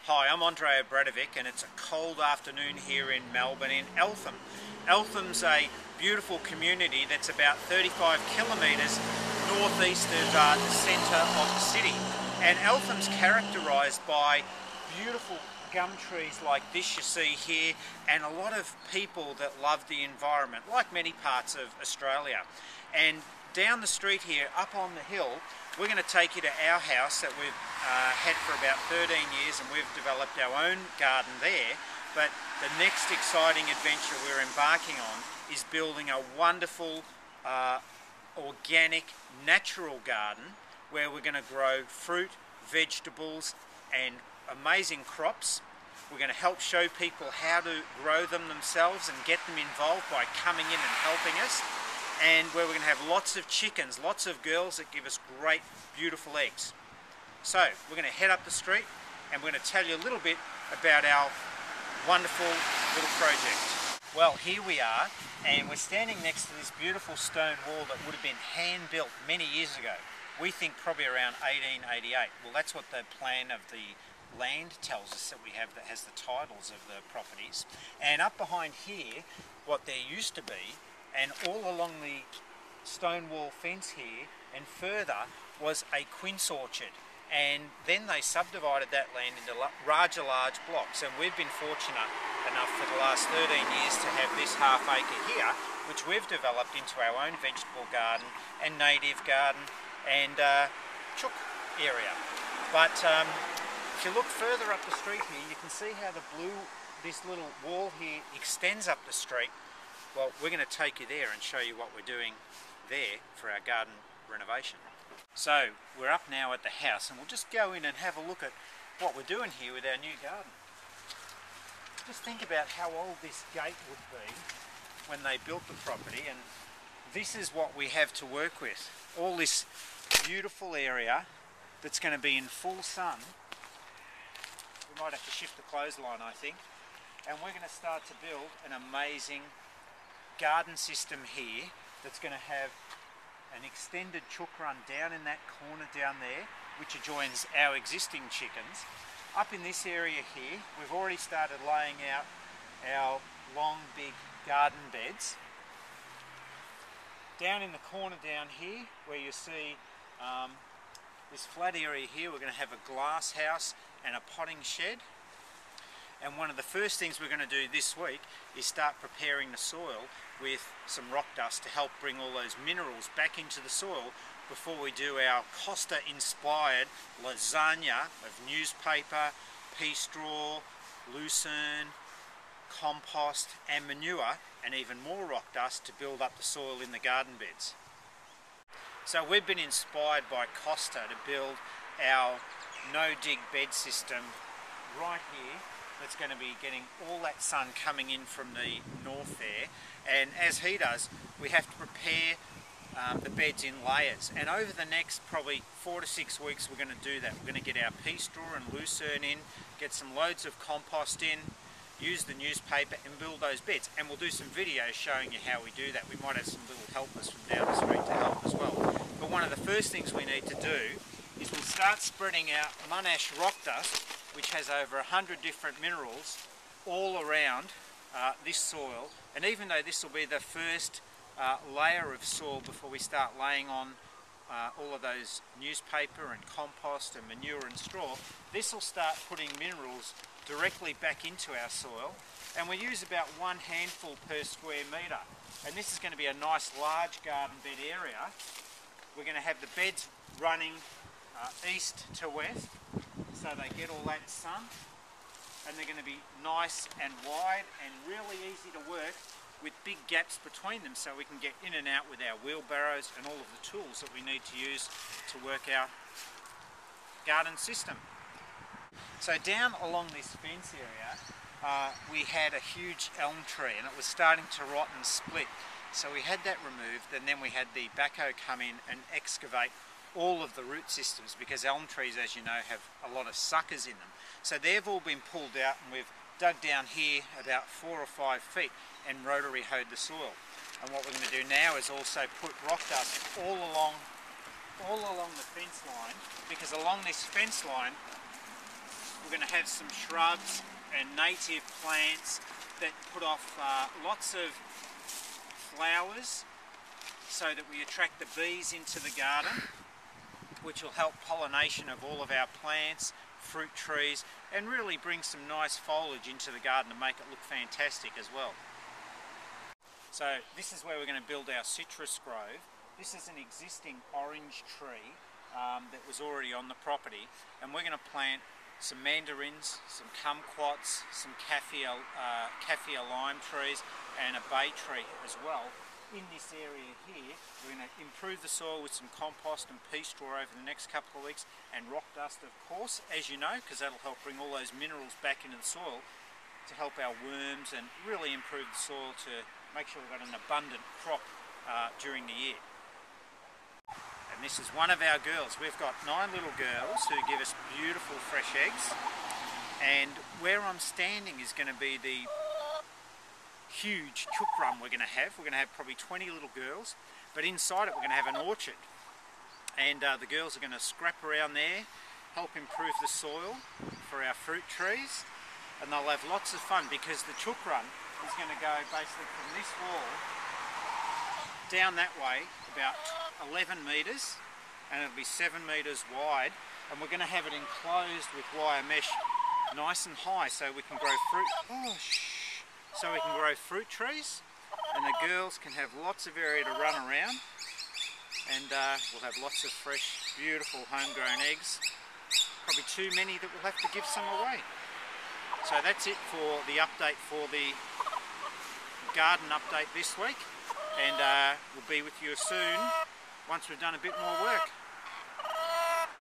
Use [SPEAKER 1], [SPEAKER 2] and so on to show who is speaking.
[SPEAKER 1] Hi, I'm Andrei Obradovic and it's a cold afternoon here in Melbourne in Eltham. Eltham's a beautiful community that's about 35 kilometres northeast of the centre of the city. And Eltham's characterised by beautiful gum trees like this you see here, and a lot of people that love the environment, like many parts of Australia. And down the street here, up on the hill, we're going to take you to our house that we've had for about 13 years, and we've developed our own garden there. But the next exciting adventure we're embarking on is building a wonderful organic natural garden where we're going to grow fruit, vegetables and amazing crops. We're going to help show people how to grow them themselves and get them involved by coming in and helping us. And where we're going to have lots of chickens, lots of girls that give us great, beautiful eggs. So we're going to head up the street and we're going to tell you a little bit about our wonderful little project. Well, here we are, and we're standing next to this beautiful stone wall that would have been hand-built many years ago. We think probably around 1888. Well, that's what the plan of the land tells us that we have, that has the titles of the properties. And up behind here, what there used to be, and all along the stone wall fence here and further, was a quince orchard. And then they subdivided that land into large blocks, and we've been fortunate enough for the last 13 years to have this half acre here, which we've developed into our own vegetable garden and native garden and chook area. But if you look further up the street here, you can see how this little wall here extends up the street. Well, we're going to take you there and show you what we're doing there for our garden renovation. So we're up now at the house, and we'll just go in and have a look at what we're doing here with our new garden. Just think about how old this gate would be when they built the property, and this is what we have to work with. All this beautiful area that's going to be in full sun. We might have to shift the clothesline, I think, and we're going to start to build an amazing garden system here that's going to have an extended chook run down in that corner down there, which adjoins our existing chickens. Up in this area here, we've already started laying out our long big garden beds. Down in the corner down here, where you see this flat area here, we're going to have a glass house and a potting shed. And one of the first things we're going to do this week is start preparing the soil with some rock dust to help bring all those minerals back into the soil before we do our Costa-inspired lasagna of newspaper, pea straw, lucerne, compost and manure, and even more rock dust to build up the soil in the garden beds. So we've been inspired by Costa to build our no-dig bed system right here. That's going to be getting all that sun coming in from the north there, and as he does, we have to prepare the beds in layers, and over the next probably 4 to 6 weeks we're going to do that. We're going to get our pea straw and lucerne in, get some loads of compost in, use the newspaper and build those beds, and we'll do some videos showing you how we do that. We might have some little helpers from down the street to help as well. But one of the first things we need to do is we'll start spreading out monash rock dust, which has over 100 different minerals all around this soil. And even though this will be the first layer of soil before we start laying on all of those newspaper and compost and manure and straw, this will start putting minerals directly back into our soil. And we use about 1 handful per square metre. And this is going to be a nice large garden bed area. We're going to have the beds running east to west, so they get all that sun, and they're going to be nice and wide and really easy to work with big gaps between them, so we can get in and out with our wheelbarrows and all of the tools that we need to use to work our garden system. So down along this fence area we had a huge elm tree, and it was starting to rot and split, so we had that removed, and then we had the backhoe come in and excavate all of the root systems, because elm trees, as you know, have a lot of suckers in them. So they've all been pulled out, and we've dug down here about 4 or 5 feet and rotary hoed the soil. And what we're going to do now is also put rock dust all along the fence line, because along this fence line we're going to have some shrubs and native plants that put off lots of flowers so that we attract the bees into the garden, which will help pollination of all of our plants, fruit trees, and really bring some nice foliage into the garden to make it look fantastic as well. So this is where we're going to build our citrus grove. This is an existing orange tree that was already on the property, and we're going to plant some mandarins, some kumquats, some kaffir lime trees, and a bay tree as well. In this area here, we're going to improve the soil with some compost and pea straw over the next couple of weeks, and rock dust, of course, as you know, because that'll help bring all those minerals back into the soil to help our worms and really improve the soil to make sure we've got an abundant crop during the year. And this is one of our girls. We've got 9 little girls who give us beautiful fresh eggs, and where I'm standing is going to be the huge chook run we're going to have. We're going to have probably 20 little girls, but inside it we're going to have an orchard, and the girls are going to scrap around there, help improve the soil for our fruit trees, and they'll have lots of fun because the chook run is going to go basically from this wall down that way about 11 metres, and it'll be 7 metres wide, and we're going to have it enclosed with wire mesh nice and high so we can grow fruit. So we can grow fruit trees, and the girls can have lots of area to run around, and we'll have lots of fresh, beautiful homegrown eggs. Probably too many that we'll have to give some away. So that's it for the update for the garden update this week, and we'll be with you soon once we've done a bit more work.